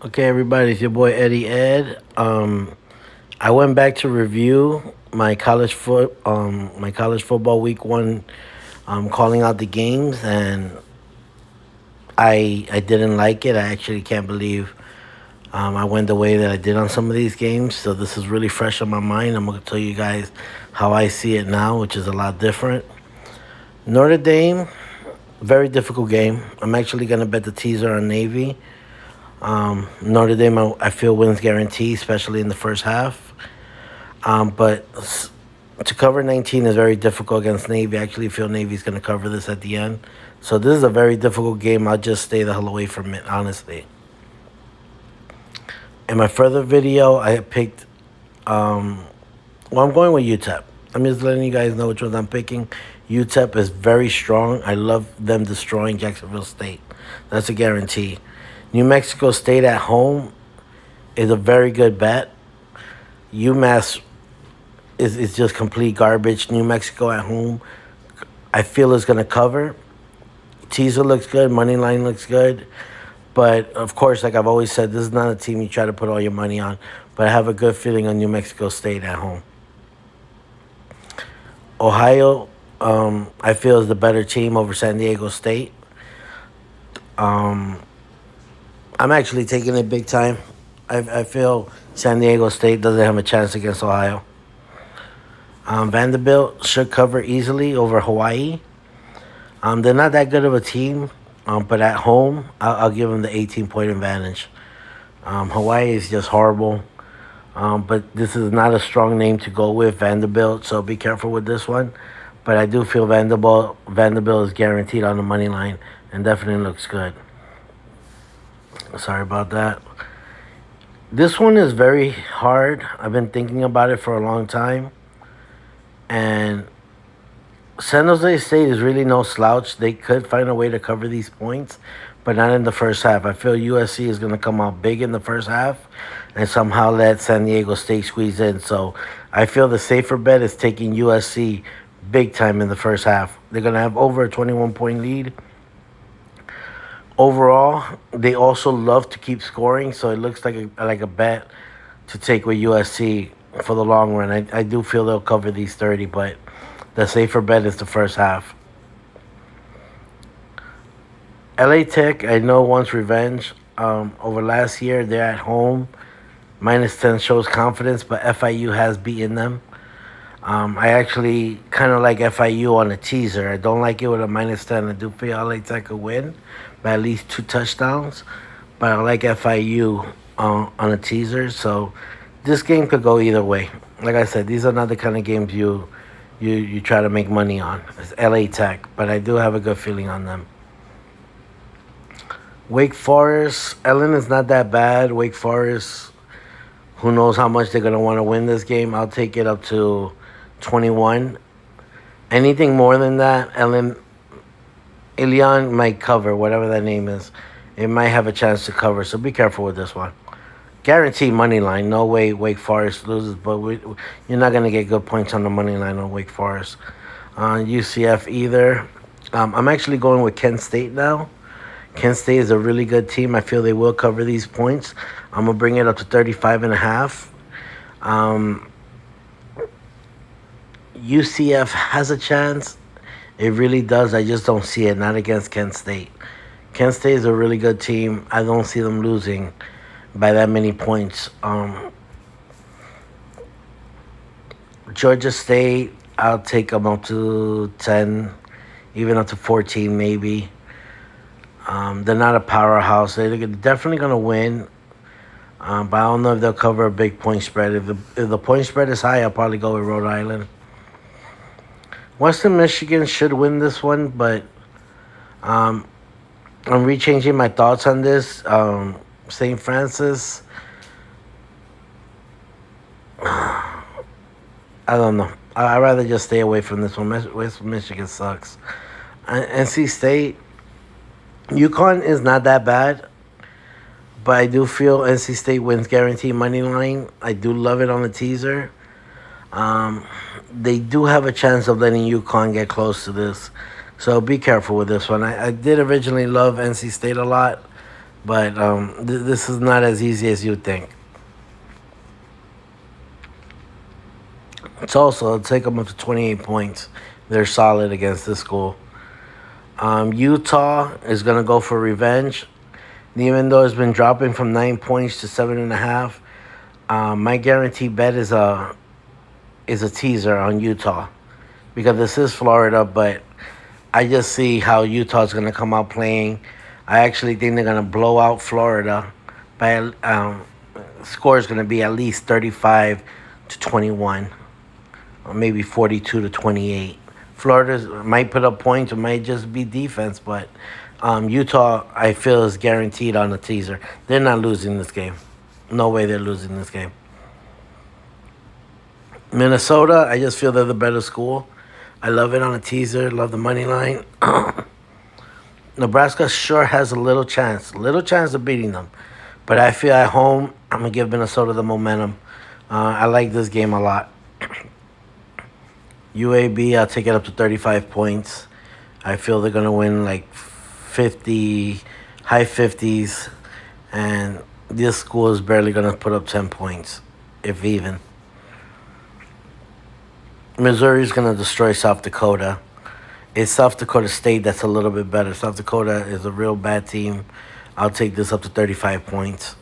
Okay, everybody, it's your boy Eddie Ed. I went back to review my college football week one, calling out the games, and I didn't like it. I actually can't believe I went the way that I did on some of these games. So this is really fresh on my mind. I'm gonna tell you guys how I see it now, which is a lot different. Notre Dame, very difficult game. I'm actually gonna bet the teaser on Navy. Notre Dame, I feel wins guarantee, especially in the first half. But to cover 19 is very difficult against Navy. I actually feel Navy's going to cover this at the end. So this is a very difficult game. I'll just stay the hell away from it, honestly. In my further video, I picked, I'm going with UTEP. I'm just letting you guys know which ones I'm picking. UTEP is very strong. I love them destroying Jacksonville State. That's a guarantee. New Mexico State at home is a very good bet. UMass is just complete garbage. New Mexico at home, I feel is going to cover. Teaser looks good. Money line looks good. But, of course, like I've always said, this is not a team you try to put all your money on. But I have a good feeling on New Mexico State at home. Ohio, I feel is the better team over San Diego State. I'm actually taking it big time. I feel San Diego State doesn't have a chance against Ohio. Vanderbilt should cover easily over Hawaii. They're not that good of a team, but at home, I'll give them the 18-point advantage. Hawaii is just horrible, but this is not a strong name to go with, Vanderbilt, so be careful with this one. But I do feel Vanderbilt is guaranteed on the money line and definitely looks good. Sorry about that. This one is very hard. I've been thinking about it for a long time. And San Jose State is really no slouch. They could find a way to cover these points, but not in the first half. I feel USC is going to come out big in the first half and somehow let San Diego State squeeze in. So I feel the safer bet is taking USC big time in the first half. They're going to have over a 21-point lead. Overall, they also love to keep scoring, so it looks like a bet to take with USC for the long run. I do feel they'll cover these 30, but the safer bet is the first half. LA Tech, I know wants revenge. Over last year, they're at home. -10 shows confidence, but FIU has beaten them. I actually kind of like FIU on a teaser. I don't like it with a -10. I do feel LA Tech could win by at least 2 touchdowns, but I like FIU on a teaser. So this game could go either way. Like I said, these are not the kind of games you try to make money on. It's LA Tech, but I do have a good feeling on them. Wake Forest, Ellen is not that bad. Wake Forest, who knows how much they're going to want to win this game. I'll take it up to 21. Anything more than that, Ilion might cover, whatever that name is. It might have a chance to cover, so be careful with this one. Guaranteed money line. No way Wake Forest loses, but you're not going to get good points on the money line on Wake Forest. UCF either. I'm actually going with Kent State now. Kent State is a really good team. I feel they will cover these points. I'm going to bring it up to 35.5. UCF has a chance. It really does. I just don't see it. Not against Kent State. Kent State is a really good team. I don't see them losing by that many points. Georgia State, I'll take them up to 10, even up to 14 maybe. They're not a powerhouse. They're definitely going to win. But I don't know if they'll cover a big point spread. If the point spread is high, I'll probably go with Rhode Island. Western Michigan should win this one, but I'm rechanging my thoughts on this. St. Francis, I don't know. I'd rather just stay away from this one. West Michigan sucks. NC State, UConn is not that bad, but I do feel NC State wins guaranteed money line. I do love it on the teaser. They do have a chance of letting UConn get close to this, so be careful with this one. I did originally love NC State a lot, But this is not as easy as you think. It's also, it'll take them up to 28 points. They're solid against this school. Utah is going to go for revenge. Even though it's been dropping from 9 points to 7.5, my guarantee bet is a teaser on Utah because this is Florida, but I just see how Utah's going to come out playing. I actually think they're going to blow out Florida by score is going to be at least 35-21, or maybe 42-28. Florida might put up points, it might just be defense, but Utah, I feel, is guaranteed on the teaser. They're not losing this game. No way they're losing this game. Minnesota, I just feel they're the better school. I love it on a teaser. Love the money line. Nebraska sure has a little chance of beating them, but I feel at home I'm gonna give Minnesota the momentum. I like this game a lot. UAB, I'll take it up to 35 points. I feel they're gonna win like 50, high 50s, and this school is barely gonna put up 10 points, if even. Missouri's gonna destroy South Dakota. It's South Dakota State that's a little bit better. South Dakota is a real bad team. I'll take this up to 35 points.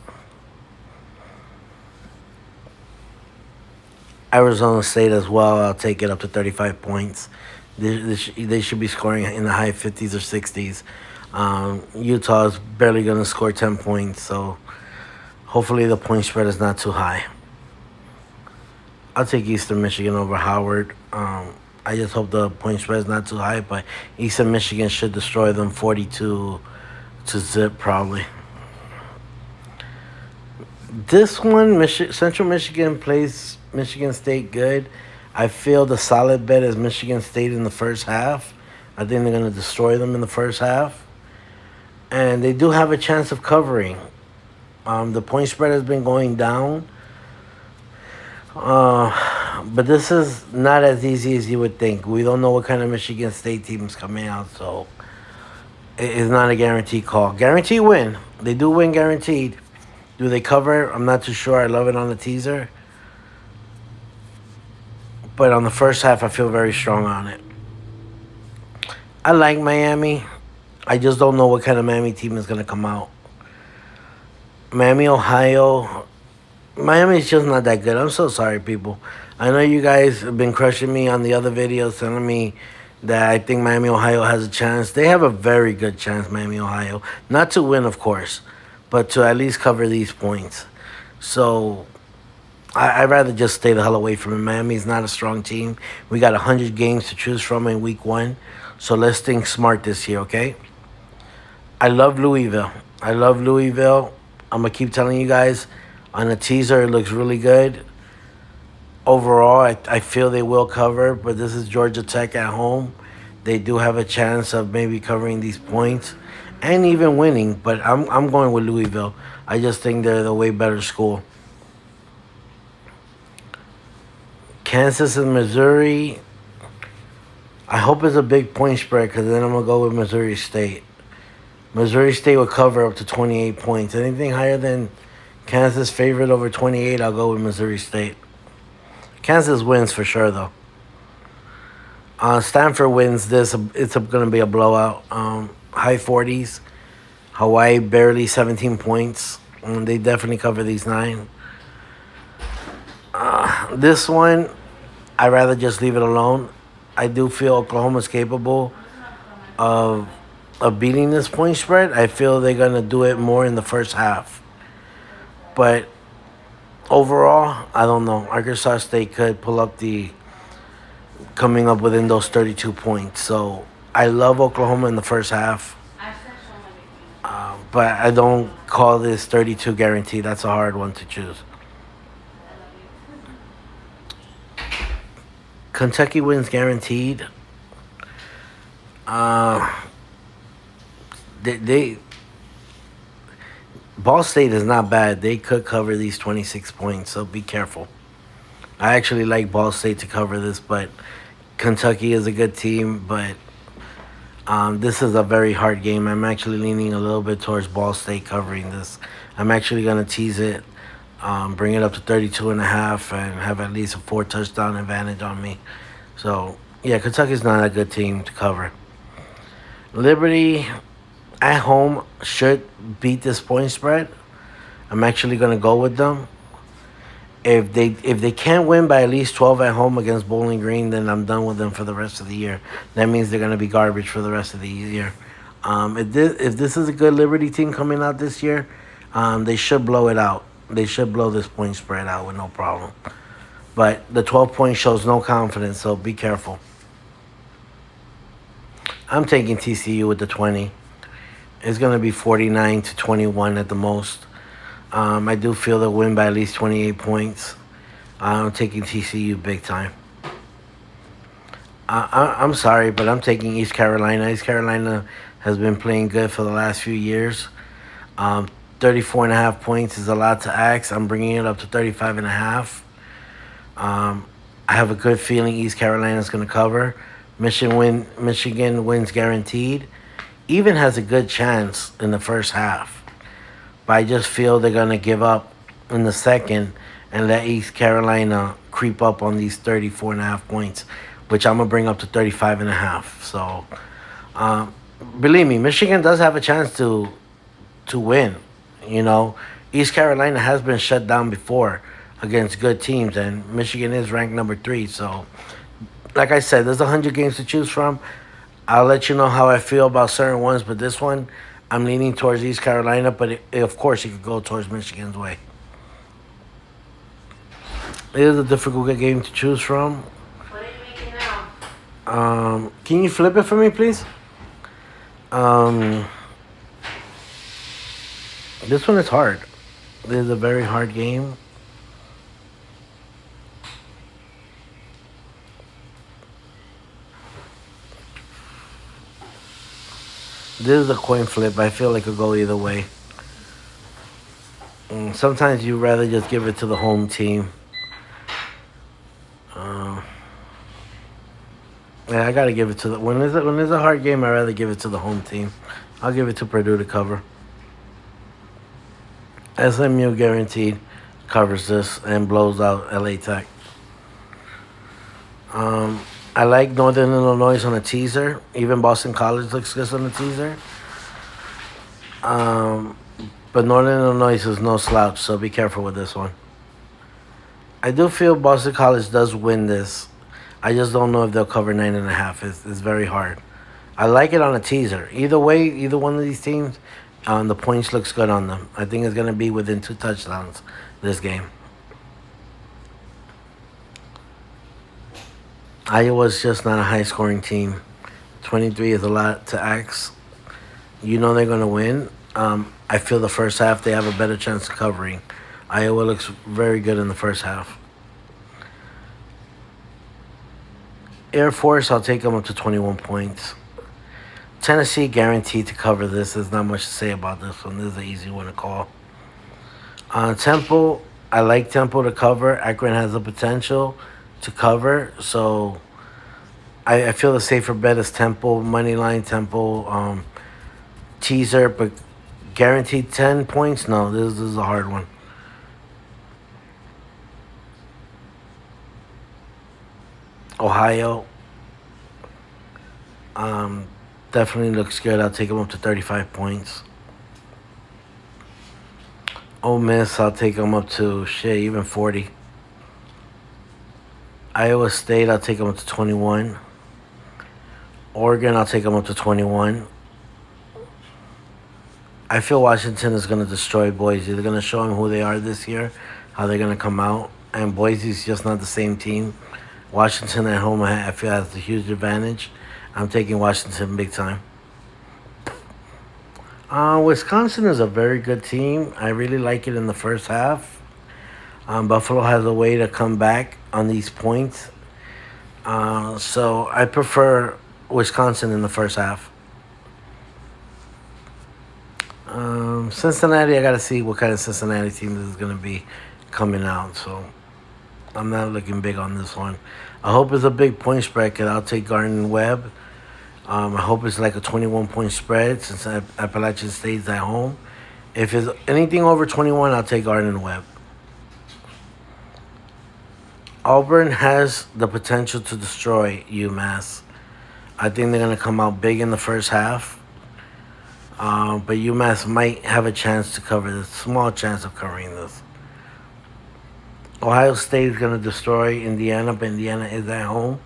Arizona State as well. I'll take it up to 35 points. They should be scoring in the high 50s or 60s. Utah is barely going to score 10 points, so hopefully the point spread is not too high. I'll take Eastern Michigan over Howard. I just hope the point spread is not too high, but Eastern Michigan should destroy them 42-0 probably. This one, Central Michigan plays Michigan State good. I feel the solid bet is Michigan State in the first half. I think they're going to destroy them in the first half. And they do have a chance of covering. The point spread has been going down. But this is not as easy as you would think. We don't know what kind of Michigan State team is coming out, so it's not a guaranteed call. Guaranteed win. They do win guaranteed. Do they cover? I'm not too sure. I love it on the teaser. But on the first half, I feel very strong on it. I like Miami. I just don't know what kind of Miami team is going to come out. Miami, Ohio. Miami's just not that good. I'm so sorry, people. I know you guys have been crushing me on the other videos, telling me that I think Miami, Ohio has a chance. They have a very good chance, Miami, Ohio. Not to win, of course, but to at least cover these points. So I'd rather just stay the hell away from it. Miami's not a strong team. We got 100 games to choose from in week one. So let's think smart this year, okay? I love Louisville. I'm going to keep telling you guys, on a teaser, it looks really good. Overall, I feel they will cover, but this is Georgia Tech at home. They do have a chance of maybe covering these points and even winning, but I'm going with Louisville. I just think they're the way better school. Kansas and Missouri. I hope it's a big point spread because then I'm going to go with Missouri State. Missouri State will cover up to 28 points. Anything higher than Kansas favorite over 28, I'll go with Missouri State. Kansas wins for sure, though. Stanford wins this. It's going to be a blowout. High 40s. Hawaii barely 17 points. They definitely cover these 9. This one, I'd rather just leave it alone. I do feel Oklahoma's capable of beating this point spread. I feel they're going to do it more in the first half. But overall, I don't know. Arkansas State could pull up coming up within those 32 points. So I love Oklahoma in the first half. But I don't call this 32 guaranteed. That's a hard one to choose. Kentucky wins guaranteed. They Ball State is not bad. They could cover these 26 points, so be careful. I actually like Ball State to cover this, but Kentucky is a good team, but This is a very hard game. I'm actually leaning a little bit towards Ball State covering this. I'm actually going to tease it, bring it up to 32 and a half, and have at least a 4 touchdown advantage on me. So, yeah, Kentucky's not a good team to cover. Liberty at home should beat this point spread. I'm actually going to go with them. If they can't win by at least 12 at home against Bowling Green, then I'm done with them for the rest of the year. That means they're going to be garbage for the rest of the year. If this is a good Liberty team coming out this year, they should blow it out. They should blow this point spread out with no problem. But the 12 point shows no confidence, so be careful. I'm taking TCU with the 20. It's going to be 49-21 at the most. I do feel they'll win by at least 28 points. I'm taking TCU big time. I'm sorry, but I'm taking East Carolina. East Carolina has been playing good for the last few years. Um, 34 and a half points is a lot to ask. I'm bringing it up to 35 and a half. Um, I have a good feeling East Carolina is going to cover. Michigan wins guaranteed. Even has a good chance in the first half. But I just feel they're going to give up in the second and let East Carolina creep up on these 34 and a half points, which I'm going to bring up to 35 and a half. So, um, believe me, Michigan does have a chance to win. You know, East Carolina has been shut down before against good teams, and Michigan is ranked number 3. So, like I said, there's 100 games to choose from. I'll let you know how I feel about certain ones, but this one, I'm leaning towards East Carolina, but of course, you could go towards Michigan's way. It is a difficult game to choose from. What are you making now? Can you flip it for me, please? Um, this one is hard. This is a very hard game. This is a coin flip. I feel like it could go either way. Sometimes you rather just give it to the home team. Uh, yeah, I gotta give it to the when there's a hard game. I rather give it to the home team. I'll give it to Purdue to cover. SMU guaranteed covers this and blows out LA Tech. Um, I like Northern Illinois on a teaser. Even Boston College looks good on a teaser. Um, but Northern Illinois is no slouch, so be careful with this one. I do feel Boston College does win this. I just don't know if they'll cover 9.5. It's very hard. I like it on a teaser. Either way, either one of these teams, the points looks good on them. I think it's gonna be within 2 touchdowns this game. Iowa's just not a high scoring team. 23 is a lot to ask. You know they're gonna win. I feel the first half they have a better chance of covering. Iowa looks very good in the first half. Air Force, I'll take them up to 21 points. Tennessee guaranteed to cover this. There's not much to say about this one. This is an easy one to call. Temple, I like Temple to cover. Akron has the potential to cover, so I feel the safer bet is Temple money line. Temple teaser, but guaranteed 10 points. No, this is a hard one. Ohio, um, definitely looks good. I'll take them up to 35 points. Ole Miss, I'll take them up to shit, even 40. Iowa State, I'll take them up to 21. Oregon, I'll take them up to 21. I feel Washington is going to destroy Boise. They're going to show them who they are this year, how they're going to come out. And Boise's just not the same team. Washington at home, I feel, has a huge advantage. I'm taking Washington big time. Wisconsin is a very good team. I really like it in the first half. Buffalo has a way to come back on these points. So I prefer Wisconsin in the first half. Cincinnati, I got to see what kind of Cincinnati team this is going to be coming out. So I'm not looking big on this one. I hope it's a big point spread, because I'll take Gardner Webb. I hope it's like a 21-point spread since Appalachian State's at home. If it's anything over 21, I'll take Gardner Webb. Auburn has the potential to destroy UMass. I think they're going to come out big in the first half. But UMass might have a chance to cover this, small chance of covering this. Ohio State is going to destroy Indiana, but Indiana is at home.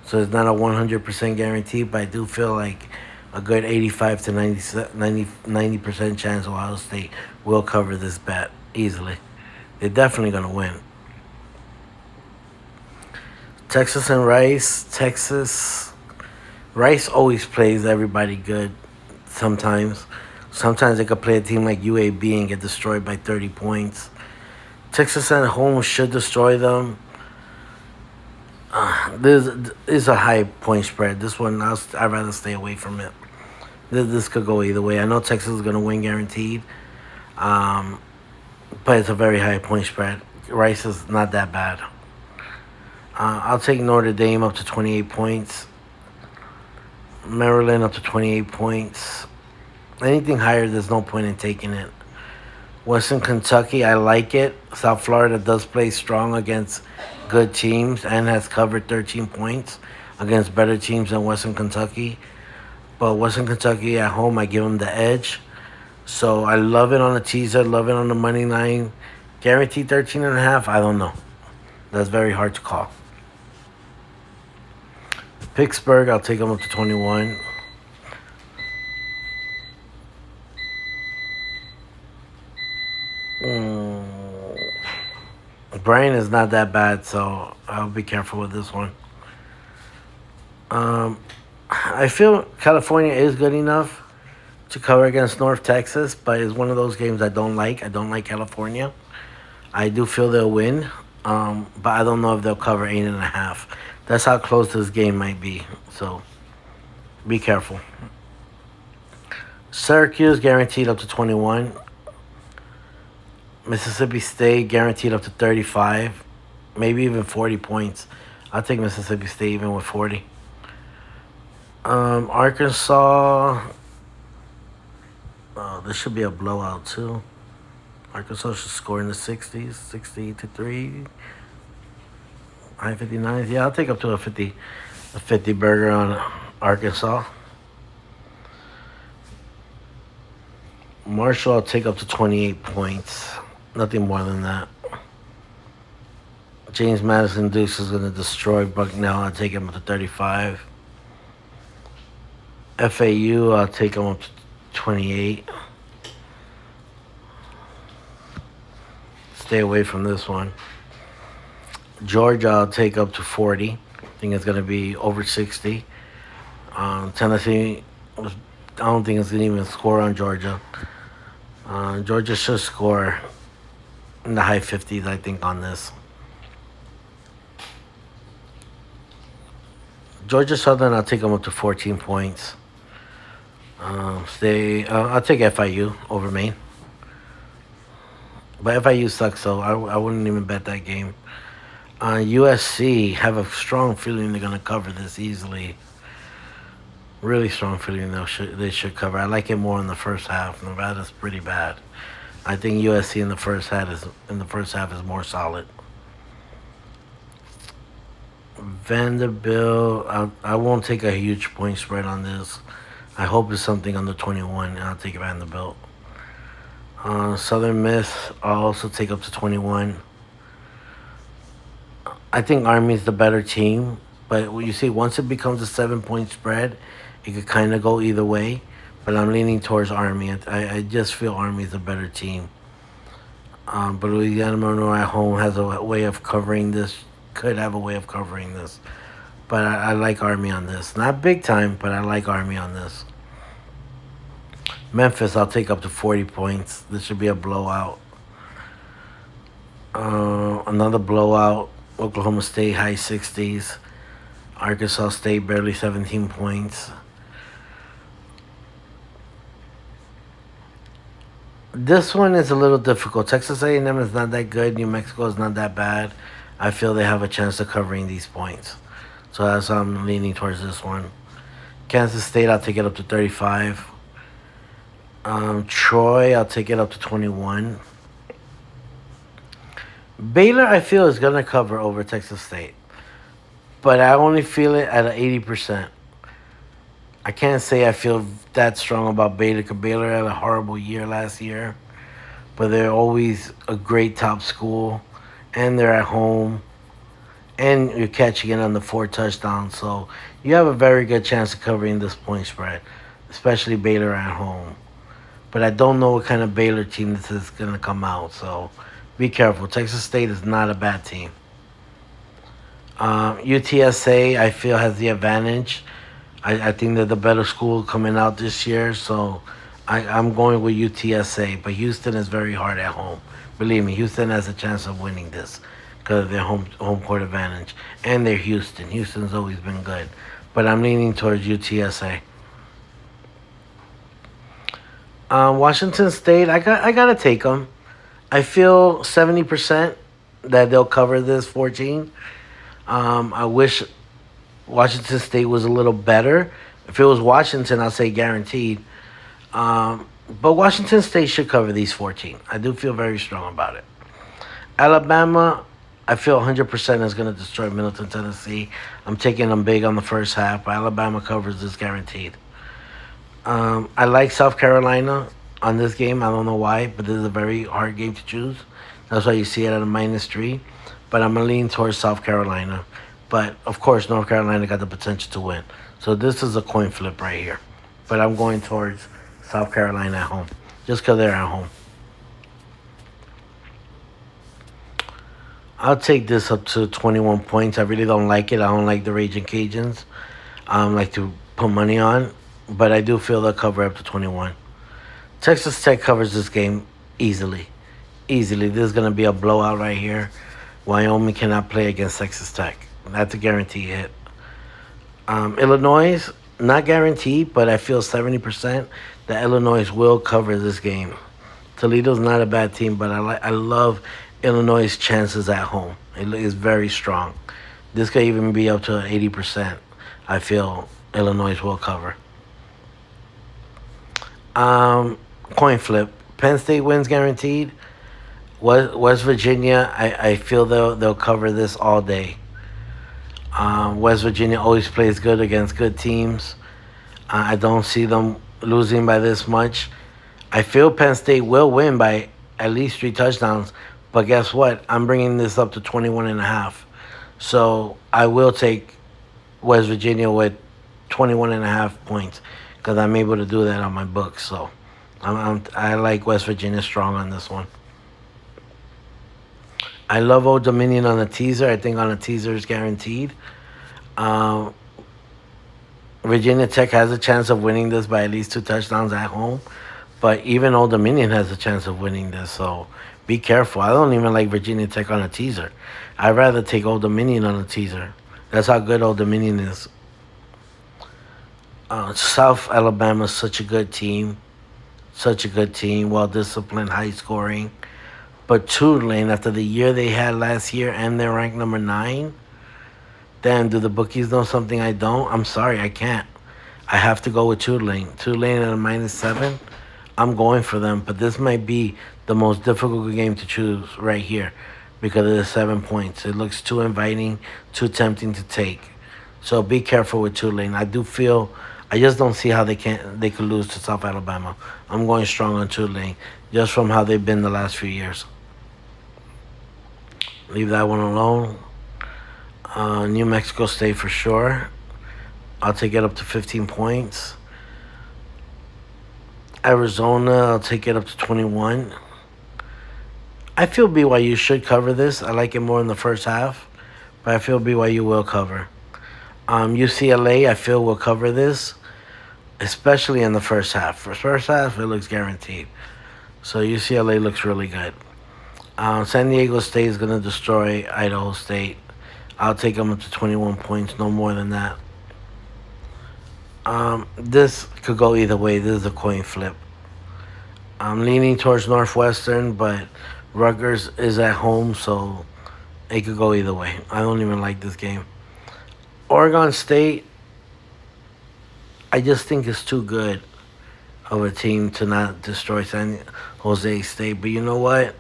So it's not a 100% guarantee, but I do feel like a good 85 to 90% chance Ohio State will cover this bet easily. They're definitely going to win. Texas and Rice. Rice always plays everybody good sometimes. Sometimes they could play a team like UAB and get destroyed by 30 points. Texas at home should destroy them. This is a high point spread. This one, I'd rather stay away from it. This could go either way. I know Texas is going to win guaranteed, but it's a very high point spread. Rice is not that bad. I'll take Notre Dame up to 28 points. Maryland up to 28 points. Anything higher, there's no point in taking it. Western Kentucky, I like it. South Florida does play strong against good teams and has covered 13 points against better teams than Western Kentucky. But Western Kentucky at home, I give them the edge. So I love it on the teaser, love it on the money line. Guaranteed 13.5, I don't know. That's very hard to call. Pittsburgh, I'll take them up to 21. Brian is not that bad, so I'll be careful with this one. I feel California is good enough to cover against North Texas, but it's one of those games I don't like. I don't like California. I do feel they'll win, but I don't know if they'll cover 8.5. That's how close this game might be, so be careful. Syracuse guaranteed up to 21. Mississippi State guaranteed up to 35, maybe even 40 points. I'll take Mississippi State even with 40. Arkansas. Oh, this should be a blowout too. Arkansas should score in the 60s, 60-3. High 59s. Yeah, I'll take up to a 50 burger on Arkansas. Marshall, I'll take up to 28 points. Nothing more than that. James Madison Dukes is going to destroy Bucknell. I'll take him up to 35. FAU, I'll take him up to 28. Stay away from this one. Georgia, I'll take up to 40. I think it's going to be over 60. Tennessee, I don't think it's going to even score on Georgia. Georgia should score in the high 50s, I think, on this. Georgia Southern, I'll take them up to 14 points. I'll take FIU over Maine. But FIU sucks, so I wouldn't even bet that game. USC, have a strong feeling they're going to cover this easily. Really strong feeling they should cover. I like it more in the first half. Nevada's pretty bad. I think USC in the first half is more solid. Vanderbilt, I won't take a huge point spread on this. I hope it's something under 21, and I'll take Vanderbilt. Southern Miss, I'll also take up to 21. I think Army's the better team, but you see, once it becomes a 7-point spread, it could kind of go either way. But I'm leaning towards Army. I just feel Army's a better team. But Louisiana Monroe at home has a way of covering this. Could have a way of covering this. But I like Army on this. Not big time, but I like Army on this. Memphis, I'll take up to 40 points. This should be a blowout. Another blowout. Oklahoma State, high 60s. Arkansas State, barely 17 points. This one is a little difficult. Texas A&M is not that good. New Mexico is not that bad. I feel they have a chance of covering these points. So that's why I'm leaning towards this one. Kansas State, I'll take it up to 35. Troy, I'll take it up to 21. Baylor, I feel, is going to cover over Texas State, but I only feel it at an 80%. I can't say I feel that strong about Baylor because Baylor had a horrible year last year, but they're always a great top school, and they're at home, and you're catching it on the 4 touchdowns. So you have a very good chance of covering this point spread, especially Baylor at home. But I don't know what kind of Baylor team this is going to come out. So be careful. Texas State is not a bad team. UTSA, I feel, has the advantage. I think they're the better school coming out this year. So I'm going with UTSA. But Houston is very hard at home. Believe me, Houston has a chance of winning this because of their home court advantage. And they're Houston. Houston's always been good. But I'm leaning towards UTSA. Washington State, I gotta take them. I feel 70% that they'll cover this 14. I wish Washington State was a little better. If it was Washington, I'll say guaranteed. But Washington State should cover these 14. I do feel very strong about it. Alabama, I feel 100% is going to destroy Middleton, Tennessee. I'm taking them big on the first half, but Alabama covers this guaranteed. I like South Carolina on this game. I don't know why, but this is a very hard game to choose. That's why you see it at a -3. But I'm going to lean towards South Carolina. But, of course, North Carolina got the potential to win. So this is a coin flip right here. But I'm going towards South Carolina at home, just because they're at home. I'll take this up to 21 points. I really don't like it. I don't like the Raging Cajuns. I like to put money on, but I do feel they'll cover up to 21. Texas Tech covers this game easily. Easily. This is going to be a blowout right here. Wyoming cannot play against Texas Tech. That's a guaranteed hit. Illinois, not guaranteed, but I feel 70% that Illinois will cover this game. Toledo's not a bad team, but I love Illinois' chances at home. It is very strong. This could even be up to 80%. I feel Illinois will cover. Coin flip. Penn State wins guaranteed. West Virginia, I feel they'll cover this all day. West Virginia always plays good against good teams. I don't see them losing by this much. I feel Penn State will win by at least 3 touchdowns. But guess what? I'm bringing this up to 21.5. So I will take West Virginia with 21.5 points because I'm able to do that on my book. So I like West Virginia strong on this one. I love Old Dominion on a teaser. I think on a teaser is guaranteed. Virginia Tech has a chance of winning this by at least 2 touchdowns at home. But even Old Dominion has a chance of winning this. So be careful. I don't even like Virginia Tech on a teaser. I'd rather take Old Dominion on a teaser. That's how good Old Dominion is. South Alabama is such a good team. Such a good team. Well-disciplined, high-scoring. But Tulane, after the year they had last year and they're ranked number 9, damn, do the bookies know something I don't? I'm sorry, I can't. I have to go with Tulane. Tulane at a -7. I'm going for them, but this might be the most difficult game to choose right here because of the 7 points. It looks too inviting, too tempting to take. So be careful with Tulane. I just don't see how they could lose to South Alabama. I'm going strong on Tulane just from how they've been the last few years. Leave that one alone. New Mexico State for sure. I'll take it up to 15 points. Arizona, I'll take it up to 21. I feel BYU should cover this. I like it more in the first half, but I feel BYU will cover. UCLA, I feel will cover this, especially in the first half. For first half, it looks guaranteed. So UCLA looks really good. San Diego State is going to destroy Idaho State. I'll take them up to 21 points, no more than that. This could go either way. This is a coin flip. I'm leaning towards Northwestern, but Rutgers is at home, so it could go either way. I don't even like this game. Oregon State, I just think it's too good of a team to not destroy San Jose State. But you know what?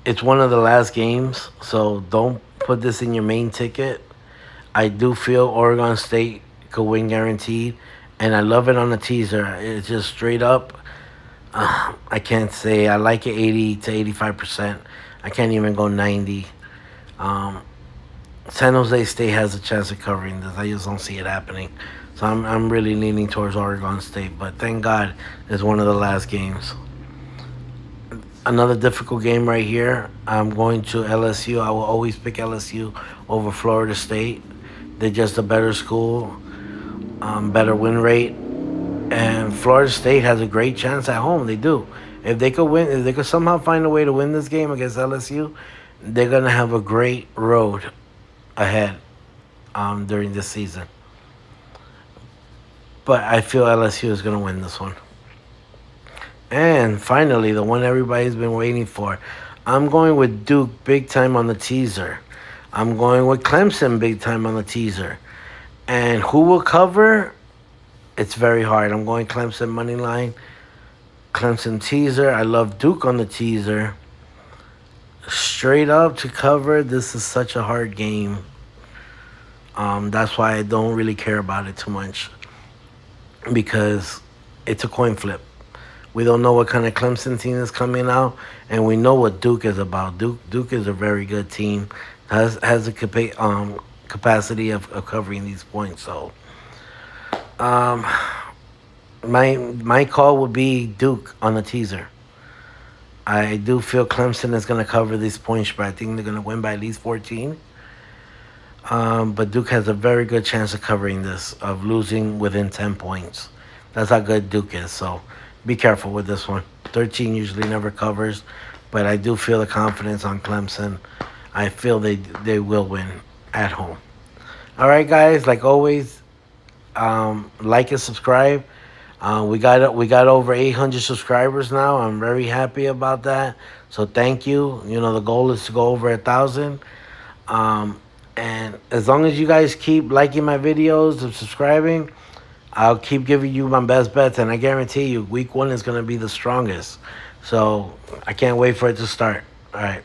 It's one of the last games, so don't put this in your main ticket. I do feel Oregon State could win guaranteed, and I love it on the teaser. It's just straight up. I can't say I like it 80 to 85%. I can't even go 90. Um, San Jose State has a chance of covering this. I just don't see it happening. So I'm really leaning towards Oregon State, but thank God it's one of the last games. Another difficult game right here. I'm going to LSU. I will always pick LSU over Florida State. They're just a better school, better win rate, and Florida State has a great chance at home. They do. If they could win, if they could somehow find a way to win this game against LSU, they're gonna have a great road ahead during this season. But I feel LSU is gonna win this one. And finally, the one everybody's been waiting for. I'm going with Duke big time on the teaser. I'm going with Clemson big time on the teaser. And who will cover? It's very hard. I'm going Clemson money line, Clemson teaser. I love Duke on the teaser. Straight up to cover, this is such a hard game. That's why I don't really care about it too much because it's a coin flip. We don't know what kind of Clemson team is coming out, and we know what Duke is about. Duke is a very good team. Has the capacity of covering these points. So um, my call would be Duke on the teaser. I do feel Clemson is going to cover these points, but I think they're going to win by at least 14. But Duke has a very good chance of covering this, of losing within 10 points. That's how good Duke is. So be careful with this one. 13 usually never covers, but I do feel the confidence on Clemson. I feel they will win at home. All right, guys. Like always, like and subscribe. We got over 800 subscribers now. I'm very happy about that. So thank you. You know the goal is to go over 1,000. And as long as you guys keep liking my videos and subscribing, I'll keep giving you my best bets, and I guarantee you, week one is going to be the strongest. So I can't wait for it to start. All right.